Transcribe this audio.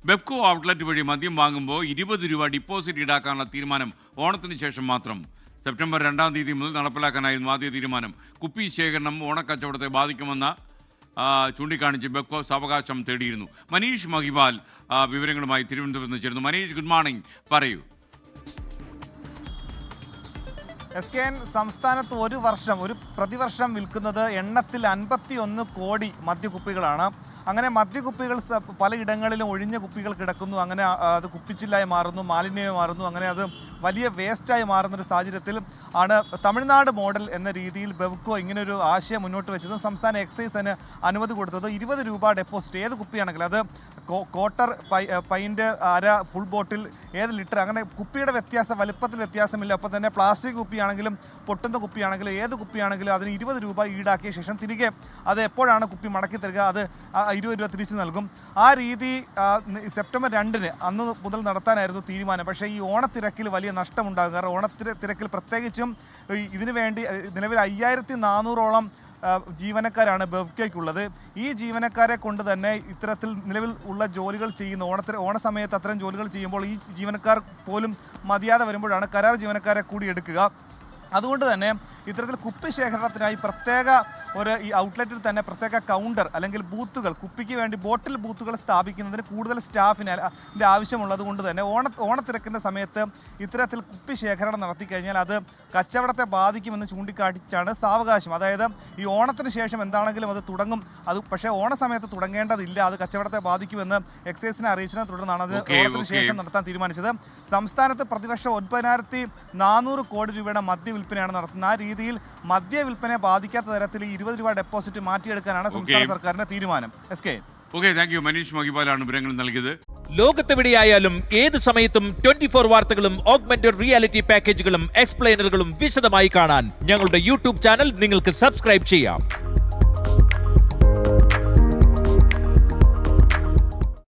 Bevco outlet വഴി മദ്യം വാങ്ങുമ്പോൾ 20 രൂപ ഡിപ്പോസിറ്റ് ഈടാക്കാനുള്ള തീരുമാനം ഓണത്തിന് ശേഷം മാത്രം. സെപ്റ്റംബർ 2-ാം തീയതി മുതൽ നടപ്പിലാക്കാനായിരുന്നു ആദ്യ തീരുമാനം. കുപ്പി ശേഖരണം ഓണക്കച്ചവടത്തെ ബാധിക്കുമെന്ന ചൂണ്ടിക്കാണിച്ച് ബെപ്കോ സാവകാശം തേടിയിരുന്നു. മനീഷ് മഹിപാൽ വിവരങ്ങളുമായി തിരുവനന്തപുരത്ത് നിന്ന് ചേരുന്നു. മനീഷ്, ഗുഡ് മോർണിംഗ്, പറയൂ. SKN സംസ്ഥാനത്ത് ഒരു പ്രതിവർഷം വിൽക്കുന്നത് എണ്ണത്തിൽ 51 കോടി മദ്യക്കുപ്പികളാണ്. അങ്ങനെ മദ്യക്കുപ്പികൾ പലയിടങ്ങളിലും ഒഴിഞ്ഞ കുപ്പികൾ കിടക്കുന്നു. അങ്ങനെ അത് കുപ്പിച്ചില്ലായി മാറുന്നു, മാലിന്യമായി മാറുന്നു. അങ്ങനെ അത് വലിയ വേസ്റ്റായി മാറുന്നൊരു സാഹചര്യത്തിൽ ആണ് തമിഴ്നാട് മോഡൽ എന്ന രീതിയിൽ ബെവ്കോ ഇങ്ങനൊരു ആശയം മുന്നോട്ട് വെച്ചതും സംസ്ഥാന എക്സൈസിന് അനുമതി കൊടുത്തത് 20 രൂപ ഡെപ്പോസിറ്റ്. ഏത് കുപ്പിയാണെങ്കിലും അത് ക്വാർട്ടർ പൈൻറ്റ്, അര, ഫുൾ ബോട്ടിൽ, ഏത് ലിറ്റർ, അങ്ങനെ കുപ്പിയുടെ വലുപ്പത്തിൽ വ്യത്യാസമില്ല. അപ്പോൾ തന്നെ പ്ലാസ്റ്റിക് കുപ്പിയാണെങ്കിലും പൊട്ടുന്ന കുപ്പിയാണെങ്കിലും ഏത് കുപ്പിയാണെങ്കിലും അതിന് 20 രൂപ ഈടാക്കിയ ശേഷം തിരികെ അത് എപ്പോഴാണ് കുപ്പി മടക്കി തരിക അത് 20 രൂപ തിരിച്ചു നൽകും. ആ രീതി സെപ്റ്റംബർ 2-ന് അന്ന് മുതൽ നടത്താനായിരുന്നു തീരുമാനം. പക്ഷേ ഈ ഓണത്തിരക്കിൽ വലിയ നഷ്ടമുണ്ടാകും. കാരണം ഓണത്തിരക്കിൽ പ്രത്യേകിച്ചും ഇതിനു വേണ്ടി നിലവിൽ 5400ഓളം ജീവനക്കാരാണ് ബെവ്കോയ്ക്കുള്ളത്. ഈ ജീവനക്കാരെ കൊണ്ട് തന്നെ ഇത്തരത്തിൽ നിലവിൽ ഉള്ള ജോലികൾ ചെയ്യുന്ന ഓണസമയത്ത് അത്തരം ജോലികൾ ചെയ്യുമ്പോൾ ഈ ജീവനക്കാർ പോലും മതിയാതെ വരുമ്പോഴാണ് കരാർ ജീവനക്കാരെ കൂടി എടുക്കുക. അതുകൊണ്ട് തന്നെ ഇത്തരത്തിൽ കുപ്പി ശേഖരണത്തിനായി ഈ ഔട്ട്ലെറ്റിൽ തന്നെ പ്രത്യേക കൗണ്ടർ അല്ലെങ്കിൽ ബൂത്തുകൾ, കുപ്പിക്ക് വേണ്ടി ബോട്ടിൽ ബൂത്തുകൾ സ്ഥാപിക്കുന്നതിന് കൂടുതൽ സ്റ്റാഫിന് ആവശ്യമുള്ളത് കൊണ്ട് തന്നെ ഓണത്തിരക്കിൻ്റെ സമയത്ത് ഇത്തരത്തിൽ കുപ്പി ശേഖരണം നടത്തി കഴിഞ്ഞാൽ അത് കച്ചവടത്തെ ബാധിക്കുമെന്ന് ചൂണ്ടിക്കാട്ടിച്ചാണ് സാവകാശം. അതായത് ഈ ഓണത്തിന് ശേഷം എന്താണെങ്കിലും അത് തുടങ്ങും. പക്ഷേ ഓണസമയത്ത് തുടങ്ങേണ്ടതില്ല, അത് കച്ചവടത്തെ ബാധിക്കുമെന്ന് എക്സൈസിനെ അറിയിച്ചതിനെ തുടർന്നാണ് അത് ഓണത്തിന് ശേഷം നടത്താൻ തീരുമാനിച്ചത്. സംസ്ഥാനത്ത് പ്രതിവർഷം 9400 കോടി രൂപയുടെ മദ്യവിൽപ്പനയാണ് നടത്തുന്നത്. ആ രീതിയിൽ മദ്യവിൽപ്പനയെ ബാധിക്കാത്ത തരത്തിൽ 20 രൂപ ഡെപ്പോസിറ്റ് മാറ്റിയെടുക്കാനാണ് സംസ്ഥാന സർക്കാരിന്റെ തീരുമാനം. Thank you. മനീഷ് മഹിപാലാണ് വിവരങ്ങൾ നൽകിയത്. ലോകത്തെവിടെയായാലും ഏത് സമയത്തും 24 വാർത്തകളും ഓഗ്മെന്റഡ് റിയാലിറ്റി പാക്കേജുകളും എക്സ്പ്ലെയിനറുകളും വിശദമായി കാണാൻ ഞങ്ങളുടെ യൂട്യൂബ് ചാനൽ നിങ്ങൾക്ക് സബ്സ്ക്രൈബ് ചെയ്യാം.